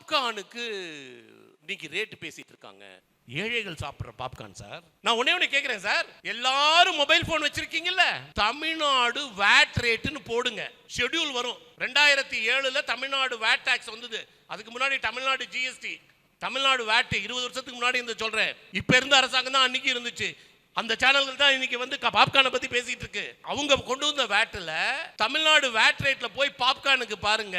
பாப்கார்னுக்கு இன்னைக்கு ரேட் பேசிட்டு இருக்காங்க. ஏழைகள் சாப்பிடுற பாப்கார்ன் சார். நான் ஒண்ணே கேக்குறேன் சார், எல்லாரும் மொபைல் போன் வச்சிருக்கீங்கல்ல, தமிழ்நாடு வேட் ரேட்னு போடுங்க, ஷெட்யூல் வரும். 2007ல தமிழ்நாடு வேட் டாக்ஸ் வந்தது. அதுக்கு முன்னாடி தமிழ்நாடு ஜிஎஸ்டி, தமிழ்நாடு வேட் 20 வருஷத்துக்கு முன்னாடி இந்த சொல்றேன். இப்ப இருந்த அரசாங்கம் தான் அன்னைக்கு இருந்துச்சு. அந்த சேனல்கள் தான் இன்னைக்கு வந்து பாப்கார்னை பத்தி பேசிட்டு இருக்கு. அவங்க கொண்டு வந்த வேட்ல தமிழ்நாடு வேட் ரேட்ல போய் பாப்கார்னுக்கு பாருங்க,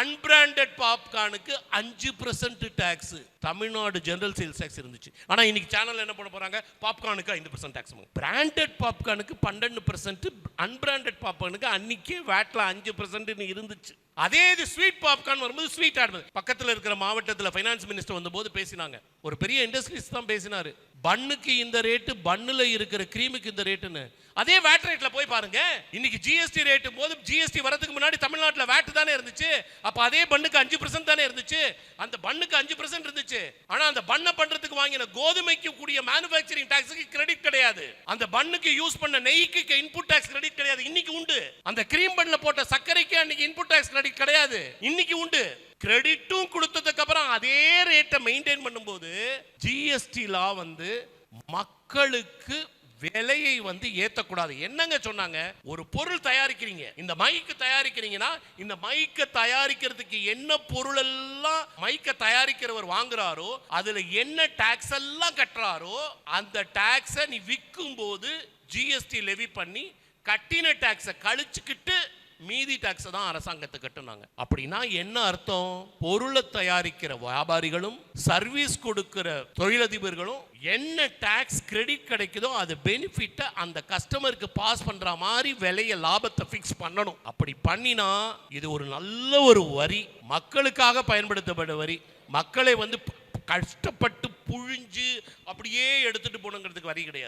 அன்பிராண்டட் பாப்கார்னுக்கு 5% tax. Tamil Nadu general sales tax இருந்துச்சு. ஆனா இன்னைக்கு சேனல் என்ன பண்ண போறாங்க, பாப்கார்னுக்கு 5% டாக்ஸ். பிராண்டட் பாப்கார்னுக்கு 12%, அன்பிராண்டட் பாப்கார்னுக்கு அன்னைக்கே வேட்ல 5% இருந்துச்சு. அதே இது ஸ்வீட் பாப்கார்ன் வரும்போது ஸ்வீட் ஆட் பக்கத்தில் இருக்கிற மாவட்டத்தில் ஃபைனான்ஸ் மினிஸ்டர் வந்தபோது பேசினாங்க. ஒரு பெரிய இண்டஸ்ட்ரீஸ் தான் பேசினாரு, பன்னுக்கு இந்த ரேட்டு, பன்னுல இருக்கிற கிரீமுக்கு இந்த ரேட்டுன்னு. அதே வேட் ரேட்ல போய் பாருங்க, இன்னைக்கு ஜிஎஸ்டி ரேட்டு போது ஜிஎஸ்டி வரதுக்கு முன்னாடி தமிழ்நாட்டில் வேட் தானே இருந்துச்சு. அப்ப அதே பன்னுக்கு 5% தானே இருந்துச்சு. அந்த பன்னுக்கு 5% இருந்துச்சு. ஆனா அந்த பன்னை பண்றதுக்கு வாங்கின கோதுமைக்கு கூடிய மேனுஃபேக்சரிங் டாக்ஸுக்கு கிரெடிட் கிடையாது. அந்த பன்னுக்கு யூஸ் பண்ண நெய்க்கு இன்புட் டாக்ஸ் கிரெடிட் கிடையாது. இன்னைக்கு உண்டு. அந்த கிரீம் பன்ல போட்ட சர்க்கரைக்கு அன்னைக்கு இன்புட் டாக்ஸ் கிரெடிட் கிடையாது. இன்னைக்கு உண்டு. கிரெடிட்டும் கொடுத்ததுக்கு அப்புறம் அதே ரேட்டை மெயின்டைன் பண்ணும்போது ஜிஎஸ்டி லா வந்து மக்களுக்கு விலையை வந்து ஏத்தக்கூடாது. என்னங்க சொன்னாங்க, ஒரு பொருள் தயாரிக்கிறீங்க, இந்த மைக்கு தயாரிக்கிறீங்கன்னா இந்த மைக்க தயாரிக்கிறதுக்கு என்ன பொருள் எல்லாம் மைக்க தயாரிக்கிறவர் வாங்குறாரோ அதுல என்ன டாக்ஸ் எல்லாம் கட்டுறாரோ அந்த டாக்ஸை நீ விற்கும் போது ஜிஎஸ்டி லெவி பண்ணி கட்டின டாக்ஸை கழிச்சுக்கிட்டு மீதி டாக்ஸ் தான் அரசாங்கத்தை கட்டுனாங்க. அப்படின்னா என்ன அர்த்தம், பொருளை தயாரிக்கிற வியாபாரிகளும் சர்வீஸ் கொடுக்கிற தொழிலதிபர்களும் என்ன டாக்ஸ் கிரெடிட் கிடைக்குதோ அது பெனிஃபிட்டை அந்த கஸ்டமருக்கு பாஸ் பண்ற மாதிரி விலைய லாபத்தை ஃபிக்ஸ் பண்ணணும். அப்படி பண்ணினா இது ஒரு நல்ல ஒரு வரி, மக்களுக்காக பயன்படுத்தப்பட்ட வரி. மக்களை வந்து கஷ்டப்பட்டு புழிஞ்சு அப்படியே எடுத்துட்டு போகணுங்கிறதுக்கு வரி கிடையாது.